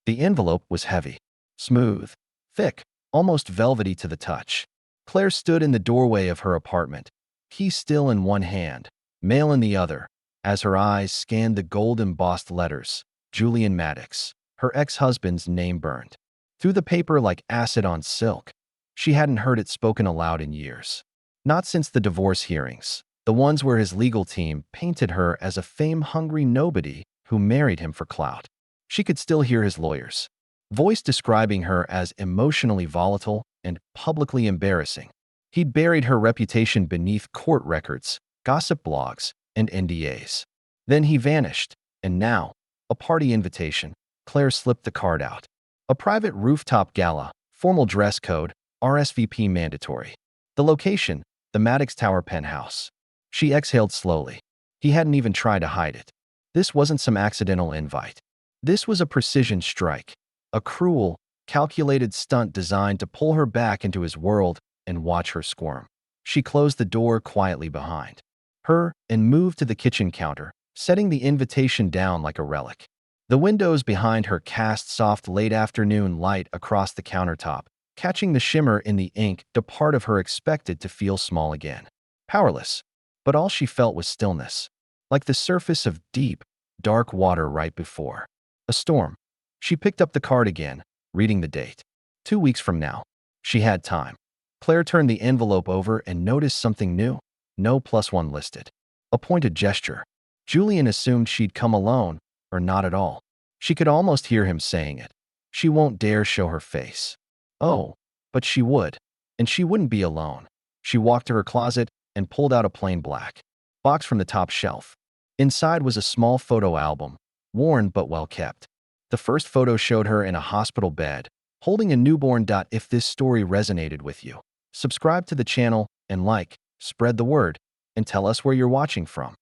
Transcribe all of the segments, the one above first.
The envelope was heavy, smooth, thick, almost velvety to the touch. Claire stood in the doorway of her apartment, key still in one hand, mail in the other, as her eyes scanned the gold-embossed letters, Julian Maddox, her ex-husband's name burned through the paper like acid on silk. She hadn't heard it spoken aloud in years. Not since the divorce hearings, the ones where his legal team painted her as a fame-hungry nobody who married him for clout. She could still hear his lawyer's voice describing her as emotionally volatile and publicly embarrassing. He'd buried her reputation beneath court records, gossip blogs, and NDAs. Then he vanished, and now, a party invitation. Claire slipped the card out. A private rooftop gala, formal dress code, RSVP mandatory. The location, the Maddox Tower penthouse. She exhaled slowly. He hadn't even tried to hide it. This wasn't some accidental invite. This was a precision strike, a cruel, calculated stunt designed to pull her back into his world and watch her squirm. She closed the door quietly behind her and moved to the kitchen counter, setting the invitation down like a relic. The windows behind her cast soft late-afternoon light across the countertop, catching the shimmer in the ink. The part of her expected to feel small again. Powerless. But all she felt was stillness, like the surface of deep, dark water right before a storm. She picked up the card again, reading the date. 2 weeks from now. She had time. Claire turned the envelope over and noticed something new. No +1 listed. A pointed gesture. Julian assumed she'd come alone, or not at all. She could almost hear him saying it. She won't dare show her face. Oh, but she would. And she wouldn't be alone. She walked to her closet and pulled out a plain black box from the top shelf. Inside was a small photo album, worn but well kept. The first photo showed her in a hospital bed, holding a newborn. If this story resonated with you, subscribe to the channel and spread the word, and tell us where you're watching from.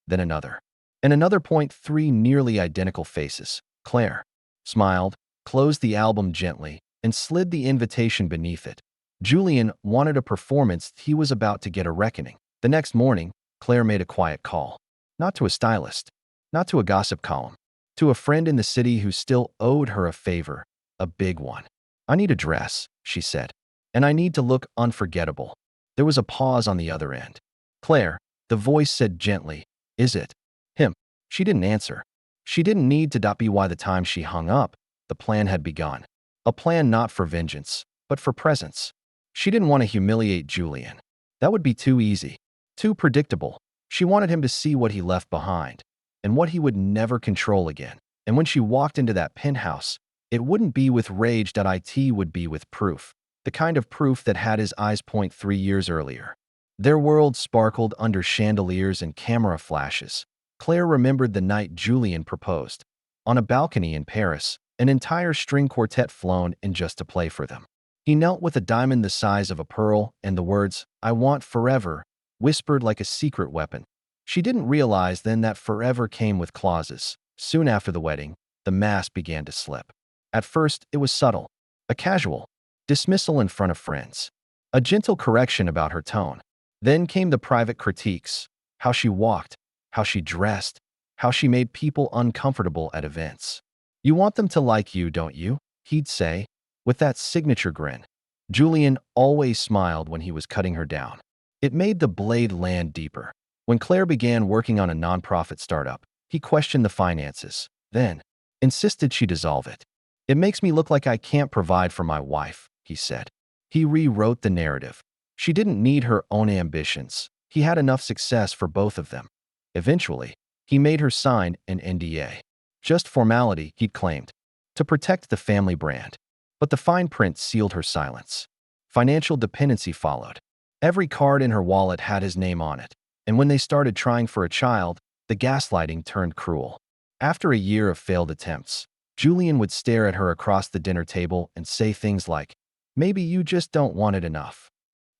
Then another. And another. 3 nearly identical faces. Claire smiled, closed the album gently, and slid the invitation beneath it. Julian wanted a performance. He was about to get a reckoning. The next morning, Claire made a quiet call. Not to a stylist, not to a gossip column, to a friend in the city who still owed her a favor, a big one. I need a dress, she said, and I need to look unforgettable. There was a pause on the other end. Claire, the voice said gently, is it him? She didn't answer. She didn't need to. By the time she hung up, the plan had begun. A plan not for vengeance, but for presence. She didn't want to humiliate Julian. That would be too easy, too predictable. She wanted him to see what he left behind, and what he would never control again. And when she walked into that penthouse, it wouldn't be with rage. It would be with proof. The kind of proof that had his eyes point 3 years earlier. Their world sparkled under chandeliers and camera flashes. Claire remembered the night Julian proposed. On a balcony in Paris, an entire string quartet flown in just to play for them. He knelt with a diamond the size of a pearl, and the words, "I want forever," whispered like a secret weapon. She didn't realize then that forever came with clauses. Soon after the wedding, the mask began to slip. At first, it was subtle, a casual dismissal in front of friends, a gentle correction about her tone. Then came the private critiques, how she walked, how she dressed, how she made people uncomfortable at events. "You want them to like you, don't you?" he'd say, with that signature grin. Julian always smiled when he was cutting her down. It made the blade land deeper. When Claire began working on a nonprofit startup, he questioned the finances, then insisted she dissolve it. "It makes me look like I can't provide for my wife," he said. He rewrote the narrative. She didn't need her own ambitions. He had enough success for both of them. Eventually, he made her sign an NDA. Just formality, he'd claimed, to protect the family brand. But the fine print sealed her silence. Financial dependency followed. Every card in her wallet had his name on it. And when they started trying for a child, the gaslighting turned cruel. After a year of failed attempts, Julian would stare at her across the dinner table and say things like, "Maybe you just don't want it enough."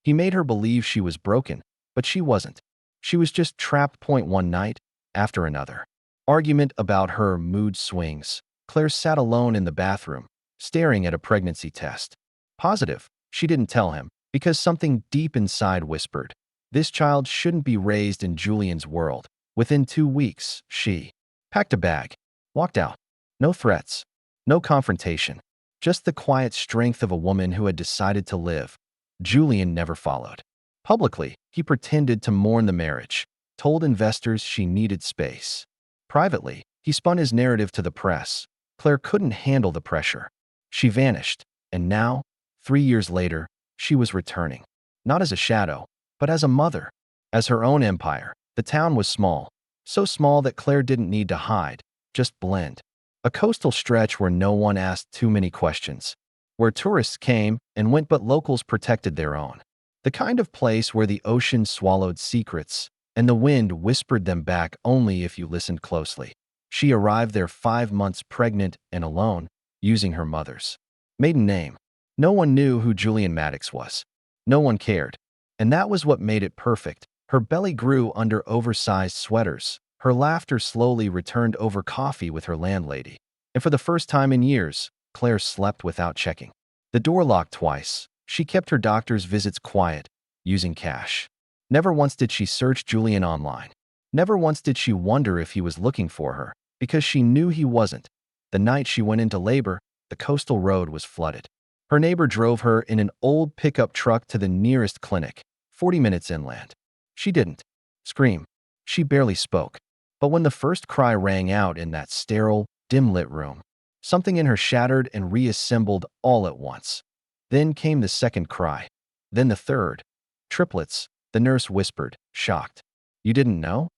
He made her believe she was broken, but she wasn't. She was just trapped. One night after another. Argument about her mood swings. Claire sat alone in the bathroom, staring at a pregnancy test. Positive, she didn't tell him, because something deep inside whispered, this child shouldn't be raised in Julian's world. Within 2 weeks, she packed a bag, walked out. No threats, No confrontation. Just the quiet strength of a woman who had decided to live. Julian never followed. Publicly, he pretended to mourn the marriage, told investors she needed space. Privately, he spun his narrative to the press. Claire couldn't handle the pressure. She vanished, and now, 3 years later, she was returning. Not as a shadow, but as a mother. As her own empire. The town was small. So small that Claire didn't need to hide, just blend. A coastal stretch where no one asked too many questions. Where tourists came and went but locals protected their own. The kind of place where the ocean swallowed secrets, and the wind whispered them back only if you listened closely. She arrived there 5 months pregnant and alone, using her mother's maiden name. No one knew who Julian Maddox was. No one cared. And that was what made it perfect. Her belly grew under oversized sweaters. Her laughter slowly returned over coffee with her landlady. And for the first time in years, Claire slept without checking. The door locked twice. She kept her doctor's visits quiet, using cash. Never once did she search Julian online. Never once did she wonder if he was looking for her, because she knew he wasn't. The night she went into labor, the coastal road was flooded. Her neighbor drove her in an old pickup truck to the nearest clinic, 40 minutes inland. She didn't scream. She barely spoke. But when the first cry rang out in that sterile, dim-lit room, something in her shattered and reassembled all at once. Then came the second cry. Then the third. Triplets, the nurse whispered, shocked. You didn't know?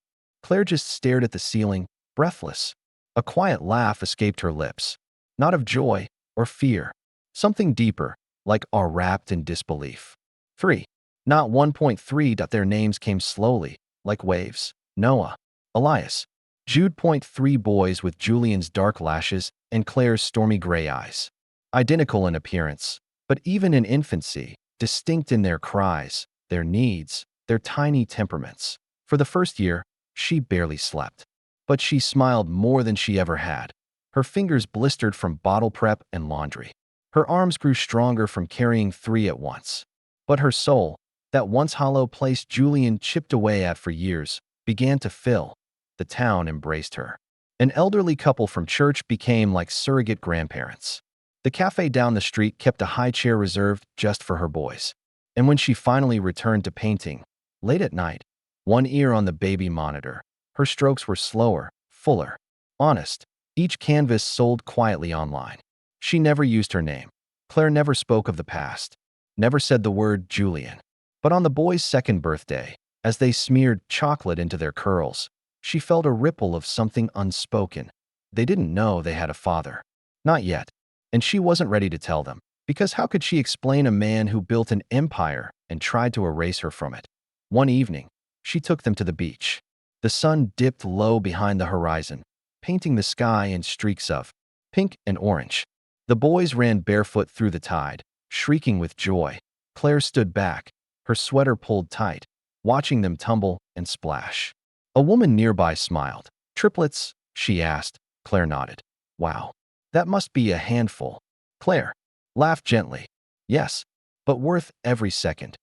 Claire just stared at the ceiling, breathless. A quiet laugh escaped her lips. Not of joy or fear. Something deeper, like awe wrapped in disbelief. 3. Not 1.3. Their names came slowly, like waves. Noah. Elias. Jude. 3 boys with Julian's dark lashes and Claire's stormy gray eyes. Identical in appearance, but even in infancy, distinct in their cries, their needs, their tiny temperaments. For the first year, she barely slept. But she smiled more than she ever had. Her fingers blistered from bottle prep and laundry. Her arms grew stronger from carrying 3 at once. But her soul, that once hollow place Julian chipped away at for years, began to fill. The town embraced her. An elderly couple from church became like surrogate grandparents. The cafe down the street kept a high chair reserved just for her boys. And when she finally returned to painting, late at night, one ear on the baby monitor, her strokes were slower, fuller, honest. Each canvas sold quietly online. She never used her name. Claire never spoke of the past, never said the word Julian. But on the boys' second birthday, as they smeared chocolate into their curls, she felt a ripple of something unspoken. They didn't know they had a father. Not yet. And she wasn't ready to tell them, because how could she explain a man who built an empire and tried to erase her from it? One evening, she took them to the beach. The sun dipped low behind the horizon, painting the sky in streaks of pink and orange. The boys ran barefoot through the tide, shrieking with joy. Claire stood back, her sweater pulled tight, watching them tumble and splash. A woman nearby smiled. Triplets? She asked. Claire nodded. Wow. That must be a handful. Claire laughed gently. Yes, but worth every second.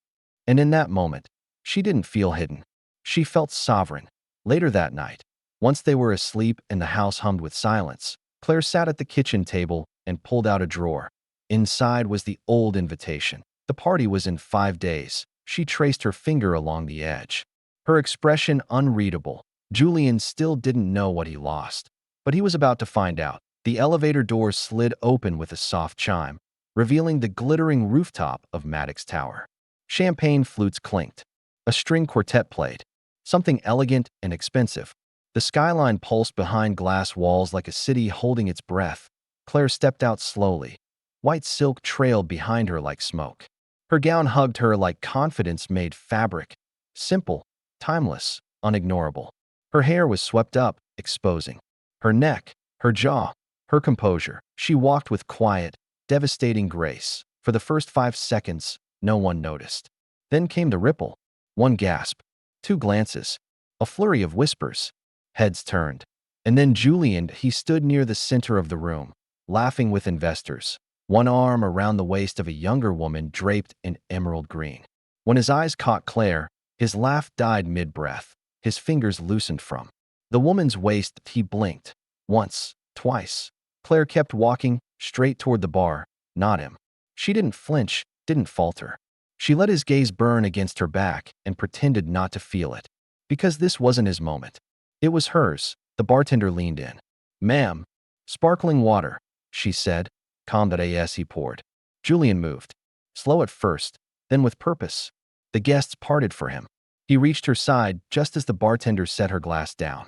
And in that moment, she didn't feel hidden. She felt sovereign. Later that night, once they were asleep and the house hummed with silence, Claire sat at the kitchen table and pulled out a drawer. Inside was the old invitation. The party was in 5 days. She traced her finger along the edge. Her expression unreadable. Julian still didn't know what he lost. But he was about to find out. The elevator door slid open with a soft chime, revealing the glittering rooftop of Maddox Tower. Champagne flutes clinked. A string quartet played. Something elegant and expensive. The skyline pulsed behind glass walls like a city holding its breath. Claire stepped out slowly. White silk trailed behind her like smoke. Her gown hugged her like confidence made fabric. Simple, timeless, unignorable. Her hair was swept up, exposing her neck, her jaw, her composure. She walked with quiet, devastating grace. For the first 5 seconds, no one noticed. Then came the ripple. One gasp, 2 glances, a flurry of whispers. Heads turned. And then Julian, he stood near the center of the room, laughing with investors, one arm around the waist of a younger woman draped in emerald green. When his eyes caught Claire, his laugh died mid-breath. His fingers loosened from the woman's waist. He blinked. Once, twice. Claire kept walking straight toward the bar, not him. She didn't flinch, didn't falter. She let his gaze burn against her back and pretended not to feel it. Because this wasn't his moment. It was hers. The bartender leaned in. "Ma'am, sparkling water," she said, calm as he poured. Julian moved. Slow at first, then with purpose. The guests parted for him. He reached her side just as the bartender set her glass down.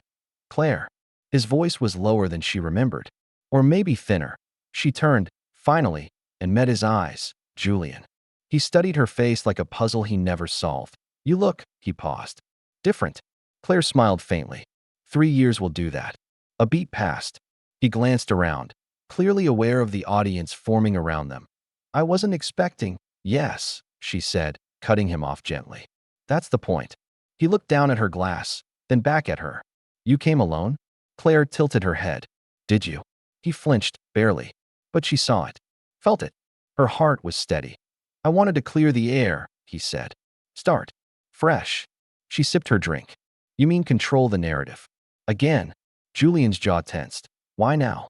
"Claire." His voice was lower than she remembered. Or maybe thinner. She turned, finally, and met his eyes. Julian. He studied her face like a puzzle he never solved. "You look," he paused. "Different." Claire smiled faintly. 3 years will do that." A beat passed. He glanced around, clearly aware of the audience forming around them. "I wasn't expecting." "Yes," she said, cutting him off gently. "That's the point." He looked down at her glass, then back at her. "You came alone?" Claire tilted her head. "Did you?" He flinched, barely. But she saw it. Felt it. Her heart was steady. "I wanted to clear the air," he said. "Start. Fresh." She sipped her drink. "You mean control the narrative?" Again, Julian's jaw tensed. "Why now?"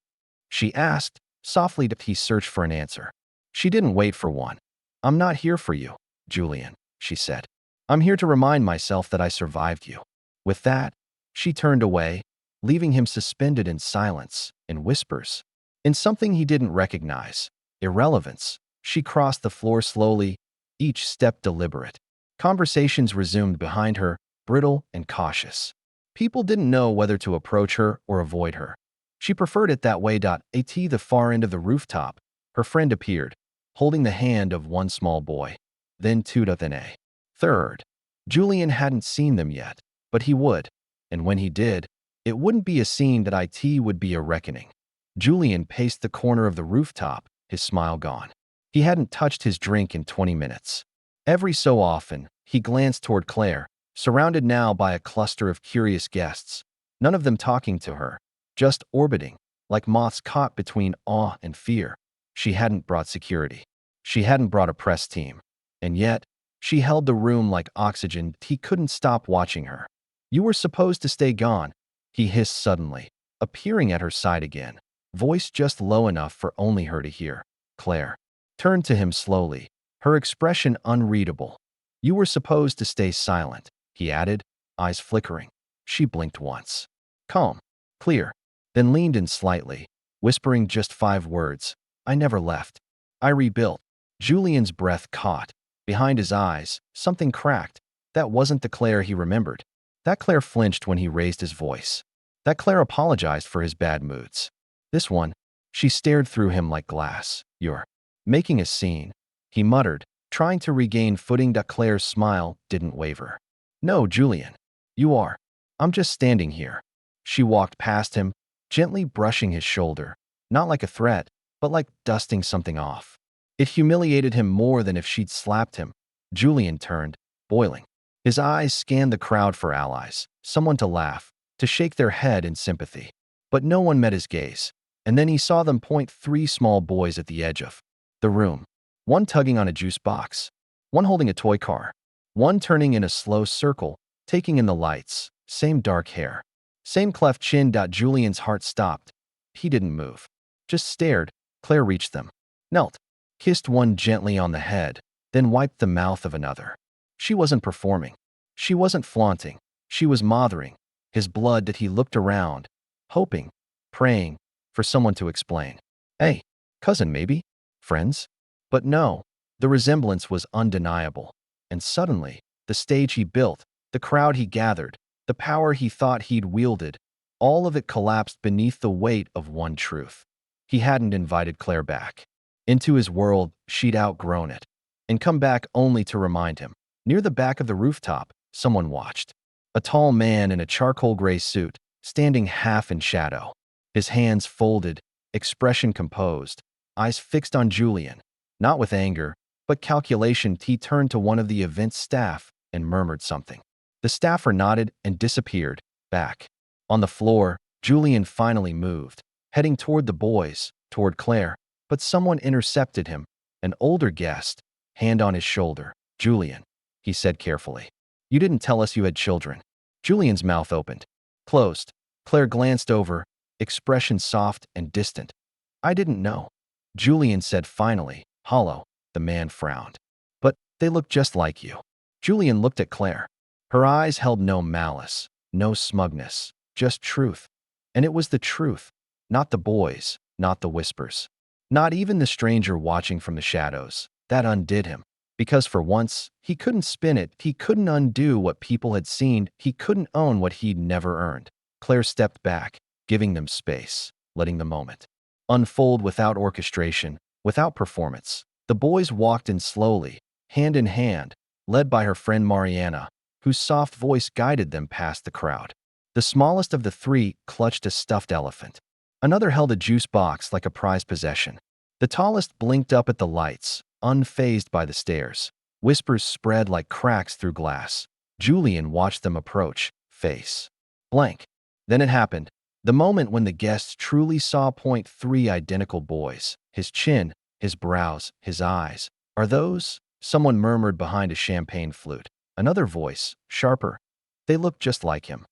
she asked, softly. He searched for an answer. She didn't wait for one. "I'm not here for you, Julian," she said. "I'm here to remind myself that I survived you." With that, she turned away, leaving him suspended in silence, in whispers, in something he didn't recognize. Irrelevance. She crossed the floor slowly, each step deliberate. Conversations resumed behind her, brittle and cautious. People didn't know whether to approach her or avoid her. She preferred it that way. At the far end of the rooftop, her friend appeared, holding the hand of one small boy, then two, then a third. Julian hadn't seen them yet, but he would, and when he did, it wouldn't be a scene. That it would be a reckoning. Julian paced the corner of the rooftop, his smile gone. He hadn't touched his drink in 20 minutes. Every so often, he glanced toward Claire, surrounded now by a cluster of curious guests, none of them talking to her, just orbiting, like moths caught between awe and fear. She hadn't brought security. She hadn't brought a press team. And yet, she held the room like oxygen. He couldn't stop watching her. "You were supposed to stay gone," he hissed suddenly, appearing at her side again, voice just low enough for only her to hear. Claire turned to him slowly, her expression unreadable. "You were supposed to stay silent," he added, eyes flickering. She blinked once. Calm, clear, then leaned in slightly, whispering just 5 words. "I never left. I rebuilt." Julian's breath caught. Behind his eyes, something cracked. That wasn't the Claire he remembered. That Claire flinched when he raised his voice. That Claire apologized for his bad moods. This one, she stared through him like glass. "You're making a scene," he muttered, trying to regain footing. Claire's smile didn't waver. "No, Julian. You are. I'm just standing here." She walked past him, gently brushing his shoulder, not like a threat, but like dusting something off. It humiliated him more than if she'd slapped him. Julian turned, boiling. His eyes scanned the crowd for allies, someone to laugh, to shake their head in sympathy. But no one met his gaze. And then he saw them point 3 small boys at the edge of the room. One tugging on a juice box, one holding a toy car, one turning in a slow circle, taking in the lights. Same dark hair, same cleft chin. Julian's heart stopped. He didn't move, just stared. Claire reached them, knelt, kissed one gently on the head, then wiped the mouth of another. She wasn't performing. She wasn't flaunting. She was mothering. His blood. He looked around, hoping, praying, for someone to explain. "Hey, cousin maybe? Friends?" But no, the resemblance was undeniable. And suddenly, the stage he built, the crowd he gathered, the power he thought he'd wielded, all of it collapsed beneath the weight of one truth. He hadn't invited Claire back. Into his world, she'd outgrown it. And come back only to remind him. Near the back of the rooftop, someone watched. A tall man in a charcoal gray suit, standing half in shadow. His hands folded, expression composed, eyes fixed on Julian, not with anger, but calculation. He turned to one of the event's staff and murmured something. The staffer nodded and disappeared, back. On the floor, Julian finally moved, heading toward the boys, toward Claire, but someone intercepted him, an older guest, hand on his shoulder. "Julian," he said carefully, "you didn't tell us you had children." Julian's mouth opened, closed. Claire glanced over, expression soft and distant. I didn't know. Julian said finally, hollow. The man frowned. But they look just like you. Julian looked at Claire. Her eyes held no malice, no smugness, just truth. And it was the truth, not the boys, not the whispers, not even the stranger watching from the shadows. That undid him. Because for once, he couldn't spin it, he couldn't undo what people had seen, he couldn't own what he'd never earned. Claire stepped back, giving them space, letting the moment unfold without orchestration, without performance. The boys walked in slowly, hand in hand, led by her friend Mariana, whose soft voice guided them past the crowd. The smallest of the three clutched a stuffed elephant. Another held a juice box like a prized possession. The tallest blinked up at the lights, unfazed by the stares. Whispers spread like cracks through glass. Julian watched them approach, face blank. Then it happened. The moment when the guests truly saw three identical boys. His chin, his brows, his eyes. Are those? Someone murmured behind a champagne flute. Another voice, sharper. They looked just like him.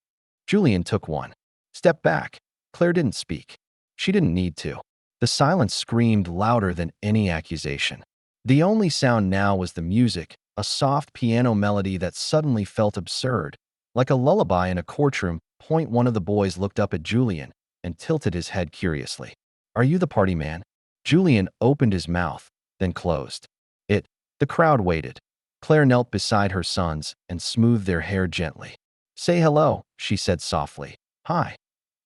Julian took one step back. Claire didn't speak. She didn't need to. The silence screamed louder than any accusation. The only sound now was the music, a soft piano melody that suddenly felt absurd. Like a lullaby in a courtroom. One of the boys looked up at Julian and tilted his head curiously. Are you the party man? Julian opened his mouth, then closed it. The crowd waited. Claire knelt beside her sons and smoothed their hair gently. Say hello, she said softly. Hi.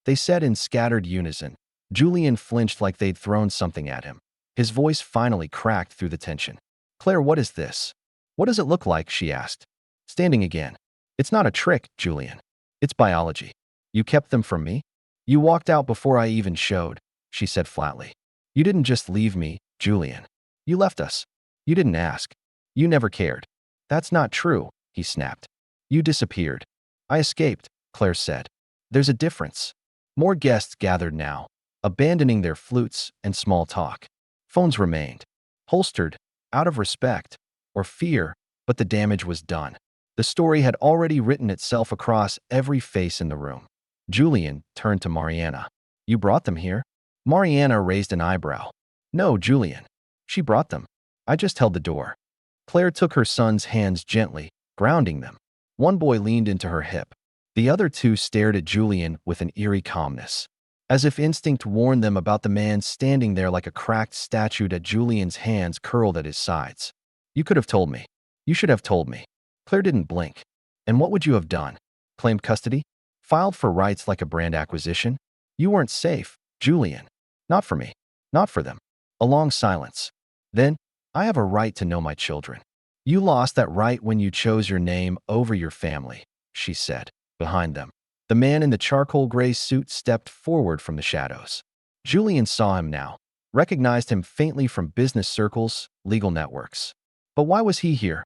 They said in scattered unison. Julian flinched like they'd thrown something at him. His voice finally cracked through the tension. Claire, what is this? What does it look like? She asked. Standing again. It's not a trick, Julian. It's biology. You kept them from me? You walked out before I even showed, she said flatly. You didn't just leave me, Julian. You left us. You didn't ask. You never cared. That's not true, he snapped. You disappeared. I escaped, Claire said. There's a difference. More guests gathered now, abandoning their flutes and small talk. Phones remained, holstered, out of respect or fear, but the damage was done. The story had already written itself across every face in the room. Julian turned to Mariana. You brought them here? Mariana raised an eyebrow. No, Julian. She brought them. I just held the door. Claire took her son's hands gently, grounding them. One boy leaned into her hip. The other two stared at Julian with an eerie calmness, as if instinct warned them about the man standing there like a cracked statue. At Julian's hands curled at his sides. You could have told me. You should have told me. Claire didn't blink. And what would you have done? Claimed custody? Filed for rights like a brand acquisition? You weren't safe, Julian. Not for me. Not for them. A long silence. Then, I have a right to know my children. You lost that right when you chose your name over your family, she said, behind them. The man in the charcoal gray suit stepped forward from the shadows. Julian saw him now, recognized him faintly from business circles, legal networks. But why was he here?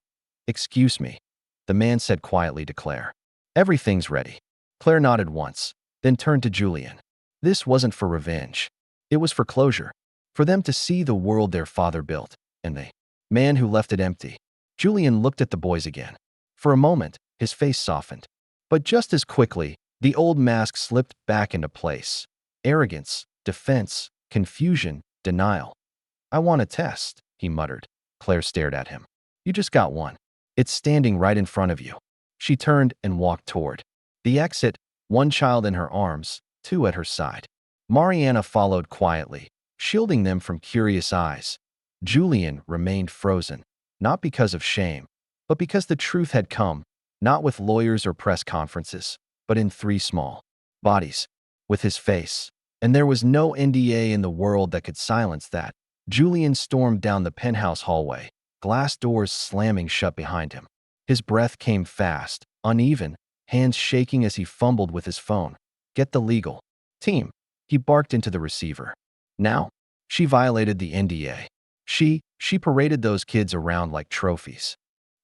Excuse me, the man said quietly to Claire. Everything's ready. Claire nodded once, then turned to Julian. This wasn't for revenge. It was for closure. For them to see the world their father built, and the man who left it empty. Julian looked at the boys again. For a moment, his face softened. But just as quickly, the old mask slipped back into place. Arrogance, defense, confusion, denial. I want a test, he muttered. Claire stared at him. You just got one. It's standing right in front of you. She turned and walked toward the exit, one child in her arms, two at her side. Mariana followed quietly, shielding them from curious eyes. Julian remained frozen, not because of shame, but because the truth had come, not with lawyers or press conferences, but in three small bodies, with his face. And there was no NDA in the world that could silence that. Julian stormed down the penthouse hallway, glass doors slamming shut behind him. His breath came fast, uneven, hands shaking as he fumbled with his phone. Get the legal team. He barked into the receiver. Now, she violated the NDA. She paraded those kids around like trophies.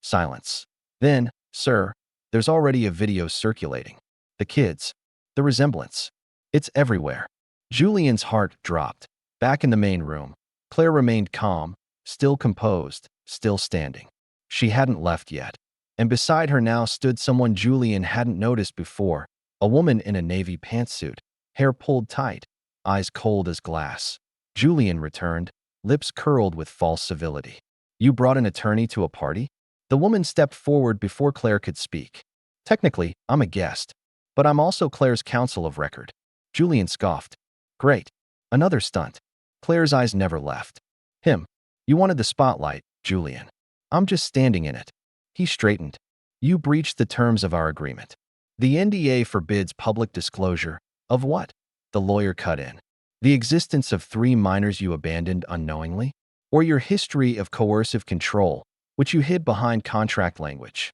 Silence. Then, sir, there's already a video circulating. The kids. The resemblance. It's everywhere. Julian's heart dropped. Back in the main room, Claire remained calm, still composed, still standing. She hadn't left yet. And beside her now stood someone Julian hadn't noticed before, a woman in a navy pantsuit, hair pulled tight, eyes cold as glass. Julian returned, lips curled with false civility. You brought an attorney to a party? The woman stepped forward before Claire could speak. Technically, I'm a guest, but I'm also Claire's counsel of record. Julian scoffed. Great. Another stunt. Claire's eyes never left him. You wanted the spotlight, Julian. I'm just standing in it. He straightened. You breached the terms of our agreement. The NDA forbids public disclosure. Of what? The lawyer cut in. The existence of 3 minors you abandoned unknowingly? Or your history of coercive control, which you hid behind contract language?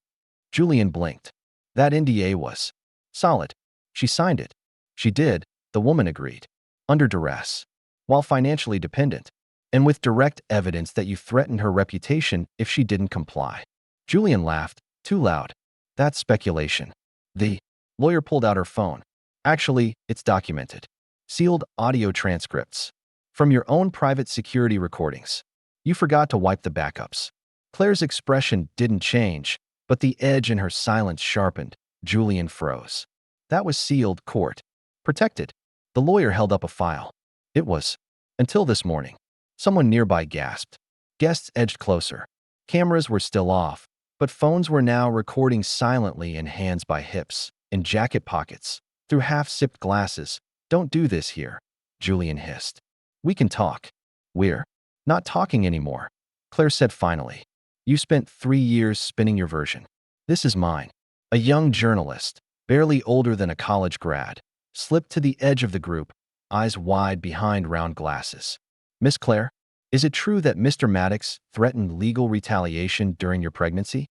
Julian blinked. That NDA was solid. She signed it. She did, the woman agreed. Under duress. While financially dependent. And with direct evidence that you threatened her reputation if she didn't comply. Julian laughed, too loud. That's speculation. The lawyer pulled out her phone. Actually, it's documented. Sealed audio transcripts. From your own private security recordings. You forgot to wipe the backups. Claire's expression didn't change, but the edge in her silence sharpened. Julian froze. That was sealed, court. Protected. The lawyer held up a file. It was. Until this morning. Someone nearby gasped. Guests edged closer. Cameras were still off, but phones were now recording silently in hands by hips, in jacket pockets, through half-sipped glasses. Don't do this here, Julian hissed. We can talk. We're not talking anymore, Claire said finally. You spent 3 years spinning your version. This is mine. A young journalist, barely older than a college grad, slipped to the edge of the group, eyes wide behind round glasses. Miss Claire, is it true that Mr. Maddox threatened legal retaliation during your pregnancy?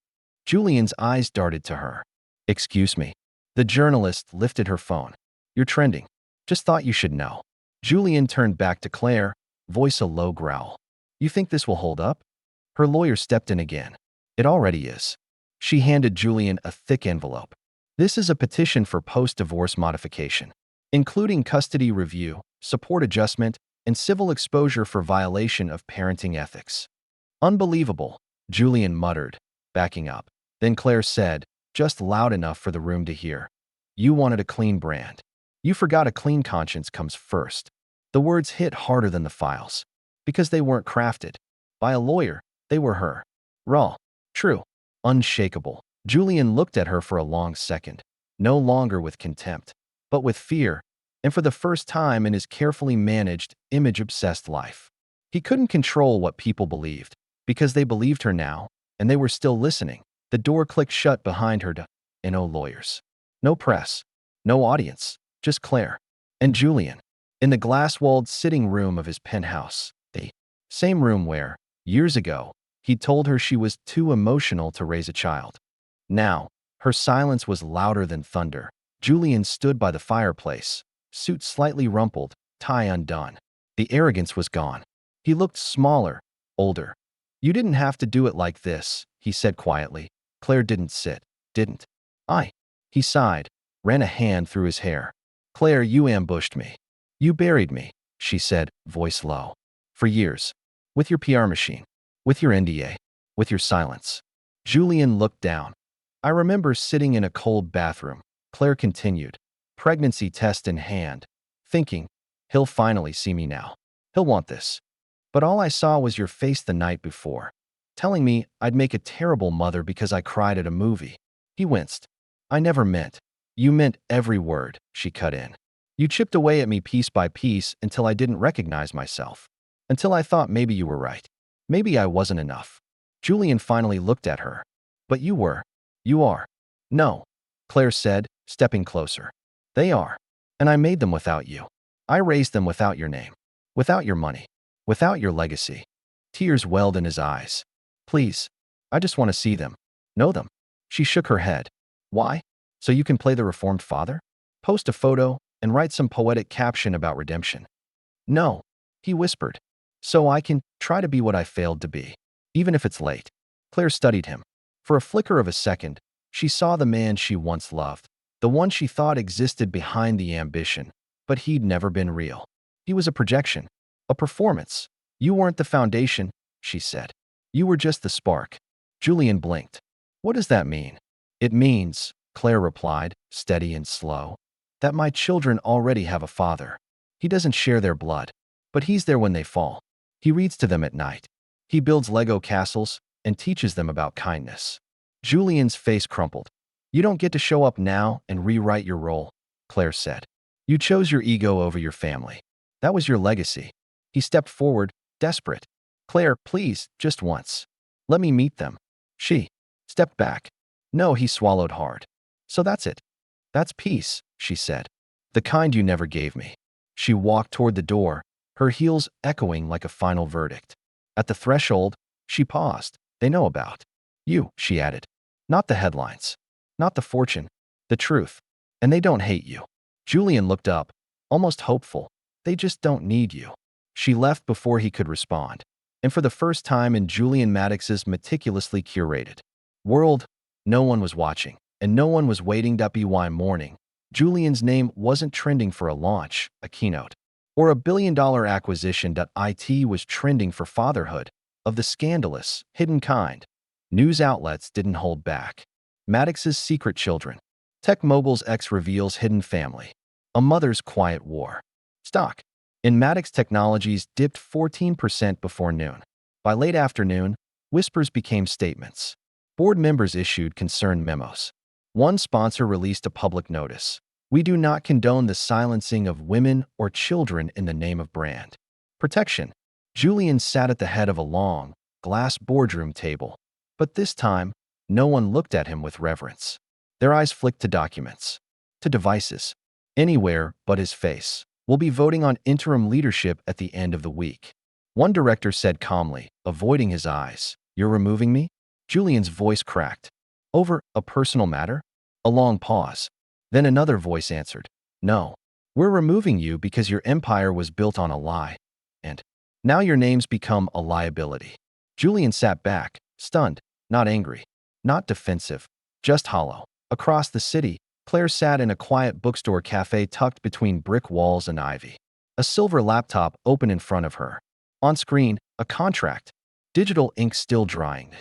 Julian's eyes darted to her. Excuse me. The journalist lifted her phone. You're trending. Just thought you should know. Julian turned back to Claire, voice a low growl. You think this will hold up? Her lawyer stepped in again. It already is. She handed Julian a thick envelope. This is a petition for post-divorce modification, including custody review, support adjustment, and civil exposure for violation of parenting ethics. Unbelievable, Julian muttered, backing up. Then Claire said, just loud enough for the room to hear. You wanted a clean brand. You forgot a clean conscience comes first. The words hit harder than the files. Because they weren't crafted by a lawyer, they were her. Raw, true, unshakable. Julian looked at her for a long second, no longer with contempt, but with fear, and for the first time in his carefully managed, image-obsessed life. He couldn't control what people believed, because they believed her now, and they were still listening. The door clicked shut behind her. No lawyers. No press. No audience. Just Claire. And Julian. In the glass-walled sitting room of his penthouse. The same room where, years ago, he'd told her she was too emotional to raise a child. Now, her silence was louder than thunder. Julian stood by the fireplace, suit slightly rumpled, tie undone. The arrogance was gone. He looked smaller, older. You didn't have to do it like this, he said quietly. Claire didn't sit, didn't I? He sighed, ran a hand through his hair. Claire, you ambushed me. You buried me, she said, voice low. For years. With your PR machine. With your NDA. With your silence. Julian looked down. I remember sitting in a cold bathroom, Claire continued, pregnancy test in hand, thinking, he'll finally see me now. He'll want this. But all I saw was your face the night before, telling me I'd make a terrible mother because I cried at a movie. He winced. I never meant. You meant every word, she cut in. You chipped away at me piece by piece until I didn't recognize myself. Until I thought maybe you were right. Maybe I wasn't enough. Julian finally looked at her. But you were. You are. No, Claire said, stepping closer. They are. And I made them without you. I raised them without your name. Without your money. Without your legacy. Tears welled in his eyes. Please. I just want to see them. Know them. She shook her head. Why? So you can play the reformed father? Post a photo and write some poetic caption about redemption. No, he whispered. So I can try to be what I failed to be, even if it's late. Claire studied him. For a flicker of a second, she saw the man she once loved, the one she thought existed behind the ambition, but he'd never been real. He was a projection, a performance. You weren't the foundation, she said. You were just the spark. Julian blinked. What does that mean? It means, Claire replied, steady and slow, that my children already have a father. He doesn't share their blood, But he's there when they fall. He reads to them at night. He builds Lego castles and teaches them about kindness. Julian's face crumpled. You don't get to show up now and rewrite your role, Claire said. You chose your ego over your family. That was your legacy. He stepped forward, desperate. Claire, please, just once. Let me meet them. She stepped back. No, he swallowed hard. So that's it. That's peace, she said. The kind you never gave me. She walked toward the door, her heels echoing like a final verdict. At the threshold, she paused. They know about you, she added. Not the headlines. Not the fortune. The truth. And they don't hate you. Julian looked up, almost hopeful. They just don't need you. She left before he could respond. And for the first time in Julian Maddox's meticulously curated world, no one was watching, and no one was waiting. By morning, Julian's name wasn't trending for a launch, a keynote, or a billion-dollar acquisition. It was trending for fatherhood, of the scandalous, hidden kind. News outlets didn't hold back. Maddox's secret children. Tech mogul's ex reveals hidden family. A mother's quiet war. Stock in Maddox Technologies dipped 14% before noon. By late afternoon, whispers became statements. Board members issued concerned memos. One sponsor released a public notice. We do not condone the silencing of women or children in the name of brand protection. Julian sat at the head of a long, glass boardroom table. But this time, no one looked at him with reverence. Their eyes flicked to documents, to devices, anywhere but his face. We'll be voting on interim leadership at the end of the week. One director said calmly, avoiding his eyes. You're removing me? Julian's voice cracked. Over a personal matter? A long pause. Then another voice answered. No. We're removing you because your empire was built on a lie. And now your name's become a liability. Julian sat back, stunned, not angry, not defensive, just hollow. Across the city, Claire sat in a quiet bookstore cafe tucked between brick walls and ivy. A silver laptop open in front of her. On screen, a contract. Digital ink still drying.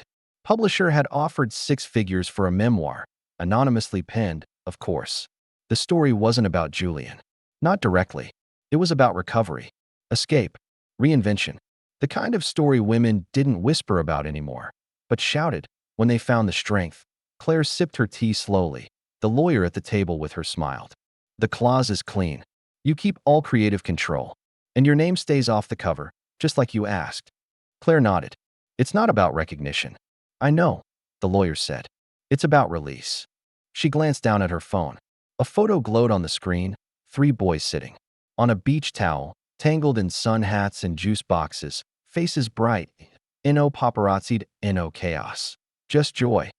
Publisher had offered 6 figures for a memoir, anonymously penned, of course. The story wasn't about Julian. Not directly. It was about recovery, escape, reinvention. The kind of story women didn't whisper about anymore, but shouted when they found the strength. Claire sipped her tea slowly. The lawyer at the table with her smiled. The clause is clean. You keep all creative control, and your name stays off the cover, just like you asked. Claire nodded. It's not about recognition. I know, the lawyer said. It's about release. She glanced down at her phone. A photo glowed on the screen, 3 boys sitting on a beach towel, tangled in sun hats and juice boxes, faces bright. No paparazzi'd, no chaos. Just joy.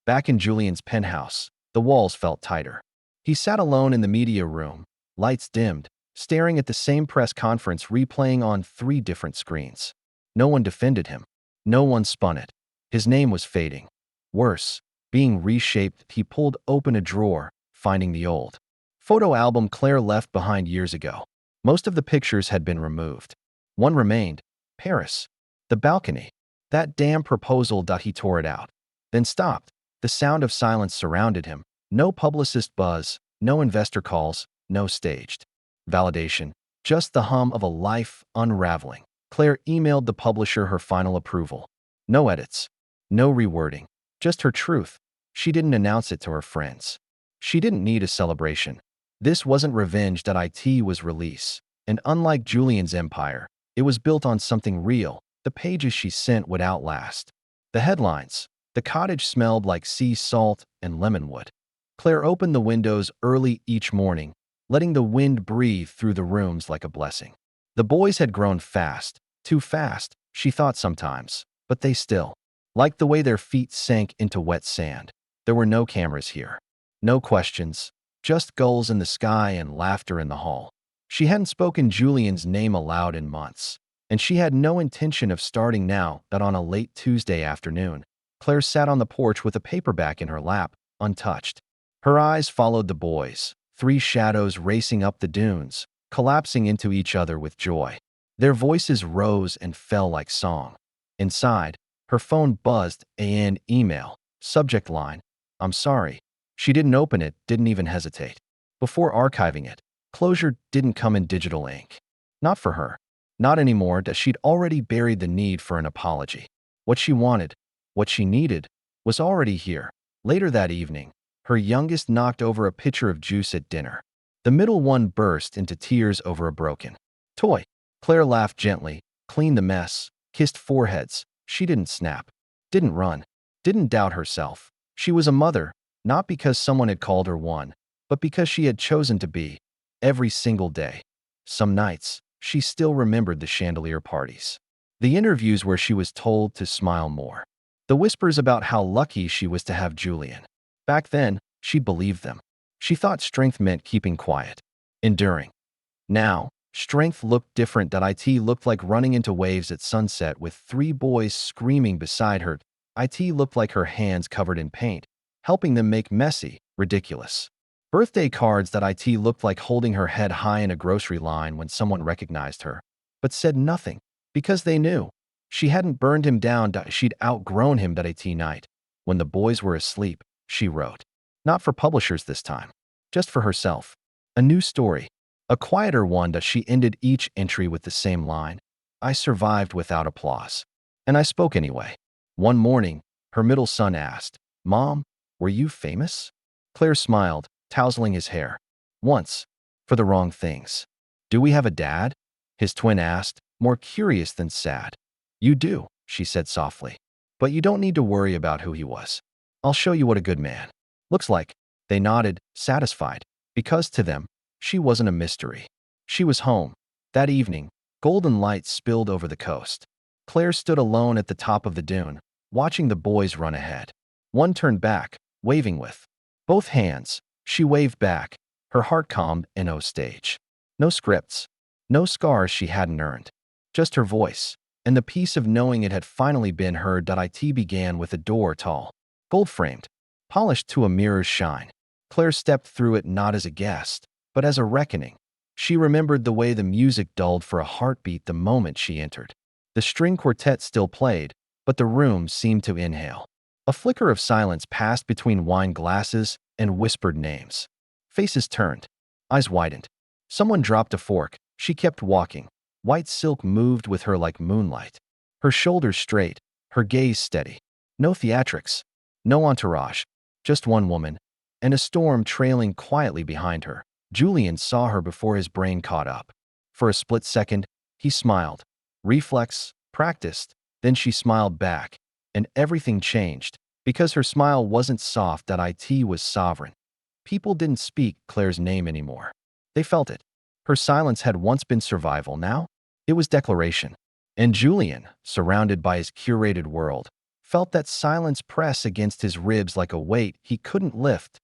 Back in Julian's penthouse, the walls felt tighter. He sat alone in the media room, lights dimmed, staring at the same press conference replaying on 3 different screens. No one defended him. No one spun it. His name was fading. Worse, being reshaped. He pulled open a drawer, finding the old photo album Claire left behind years ago. Most of the pictures had been removed. One remained. Paris. The balcony. That damn proposal. He tore it out. Then stopped. The sound of silence surrounded him. No publicist buzz, no investor calls, no staged validation. Just the hum of a life unraveling. Claire emailed the publisher her final approval. No edits. No rewording. Just her truth. She didn't announce it to her friends. She didn't need a celebration. This wasn't revenge. It was release. And unlike Julian's empire, it was built on something real. The pages she sent would outlast the headlines. The cottage smelled like sea salt and lemonwood. Claire opened the windows early each morning, letting the wind breathe through the rooms like a blessing. The boys had grown fast, too fast, she thought sometimes, but they still liked the way their feet sank into wet sand. There were no cameras here. No questions, just gulls in the sky and laughter in the hall. She hadn't spoken Julian's name aloud in months, and she had no intention of starting now. That on a late Tuesday afternoon, Claire sat on the porch with a paperback in her lap, untouched. Her eyes followed the boys, 3 shadows racing up the dunes, collapsing into each other with joy. Their voices rose and fell like song. Inside, her phone buzzed. An email. Subject line. I'm sorry. She didn't open it, didn't even hesitate. Before archiving it, closure didn't come in digital ink. Not for her. Not anymore, that she'd already buried the need for an apology. What she wanted, what she needed, was already here. Later that evening, her youngest knocked over a pitcher of juice at dinner. The middle one burst into tears over a broken toy. Claire laughed gently, cleaned the mess, kissed foreheads. She didn't snap, didn't run, didn't doubt herself. She was a mother, not because someone had called her one, but because she had chosen to be, every single day. Some nights, she still remembered the chandelier parties, the interviews where she was told to smile more, the whispers about how lucky she was to have Julian. Back then, she believed them. She thought strength meant keeping quiet, enduring. Now, strength looked different. It looked like running into waves at sunset with 3 boys screaming beside her. It looked like her hands covered in paint, helping them make messy, ridiculous birthday cards. That it looked like holding her head high in a grocery line when someone recognized her, but said nothing, because they knew. She hadn't burned him down. She'd outgrown him. That it night, when the boys were asleep, she wrote. Not for publishers this time, just for herself. A new story, a quieter one. That she ended each entry with the same line: I survived without applause. And I spoke anyway. One morning, her middle son asked, Mom, were you famous? Claire smiled, tousling his hair. Once, for the wrong things. Do we have a dad? His twin asked, more curious than sad. You do, she said softly. But you don't need to worry about who he was. I'll show you what a good man looks like. They nodded, satisfied, because to them, she wasn't a mystery. She was home. That evening, golden light spilled over the coast. Claire stood alone at the top of the dune, watching the boys run ahead. One turned back, waving with both hands. She waved back, her heart calmed in no stage. No scripts, no scars she hadn't earned. Just her voice, and the peace of knowing it had finally been heard. It began with a door tall, gold-framed, polished to a mirror's shine. Claire stepped through it not as a guest, but as a reckoning. She remembered the way the music dulled for a heartbeat the moment she entered. The string quartet still played, but the room seemed to inhale. A flicker of silence passed between wine glasses and whispered names. Faces turned, eyes widened. Someone dropped a fork. She kept walking. White silk moved with her like moonlight. Her shoulders straight, her gaze steady. No theatrics, no entourage, just one woman, and a storm trailing quietly behind her. Julian saw her before his brain caught up. For a split second, he smiled. Reflex, practiced, then she smiled back, and everything changed, because her smile wasn't soft. It was sovereign. People didn't speak Claire's name anymore. They felt it. Her silence had once been survival. Now, it was declaration. And Julian, surrounded by his curated world, felt that silence press against his ribs like a weight he couldn't lift.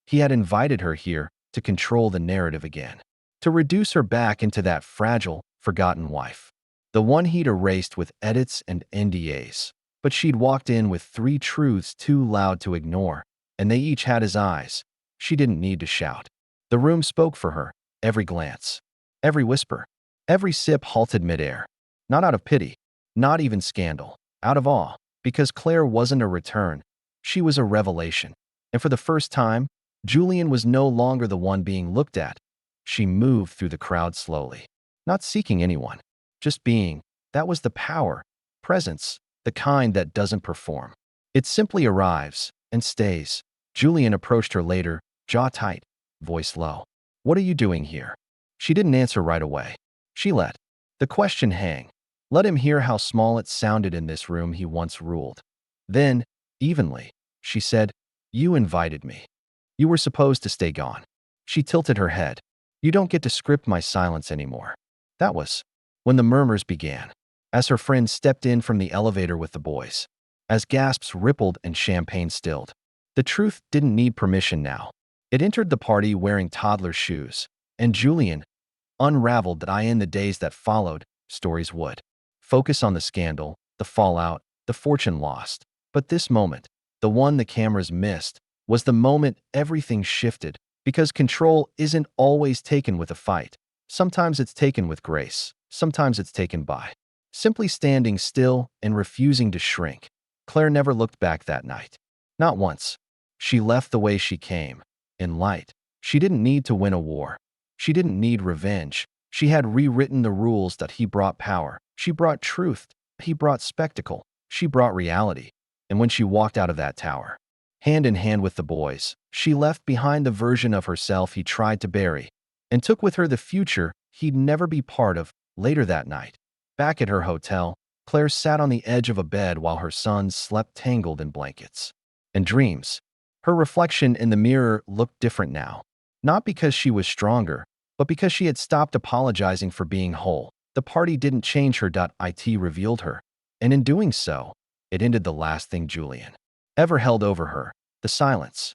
He had invited her here to control the narrative again, to reduce her back into that fragile, forgotten wife, the one he'd erased with edits and NDAs. But she'd walked in with 3 truths too loud to ignore, and they each had his eyes. She didn't need to shout. The room spoke for her, every glance, every whisper, every sip halted midair. Not out of pity, not even scandal, out of awe, because Claire wasn't a return. She was a revelation. And for the first time, Julian was no longer the one being looked at. She moved through the crowd slowly, not seeking anyone, just being. That was the power, presence, the kind that doesn't perform. It simply arrives and stays. Julian approached her later, jaw tight, voice low. What are you doing here? She didn't answer right away. She let the question hang. Let him hear how small it sounded in this room he once ruled. Then, evenly, she said, You invited me. You were supposed to stay gone. She tilted her head. You don't get to script my silence anymore. That was when the murmurs began, as her friend stepped in from the elevator with the boys. As gasps rippled and champagne stilled. The truth didn't need permission now. It entered the party wearing toddler shoes, and Julian unraveled that in the days that followed, stories would focus on the scandal, the fallout, the fortune lost. But this moment, the one the cameras missed, was the moment everything shifted, because control isn't always taken with a fight. Sometimes it's taken with grace. Sometimes it's taken by simply standing still and refusing to shrink. Claire never looked back that night. Not once. She left the way she came, in light. She didn't need to win a war. She didn't need revenge. She had rewritten the rules that he brought power. She brought truth. He brought spectacle. She brought reality. And when she walked out of that tower, hand in hand with the boys, she left behind the version of herself he tried to bury and took with her the future he'd never be part of. Later that night, back at her hotel, Claire sat on the edge of a bed while her sons slept tangled in blankets and dreams. Her reflection in the mirror looked different now, not because she was stronger, but because she had stopped apologizing for being whole. The party didn't change her. It revealed her, and in doing so, it ended the last thing Julian ever held over her, the silence.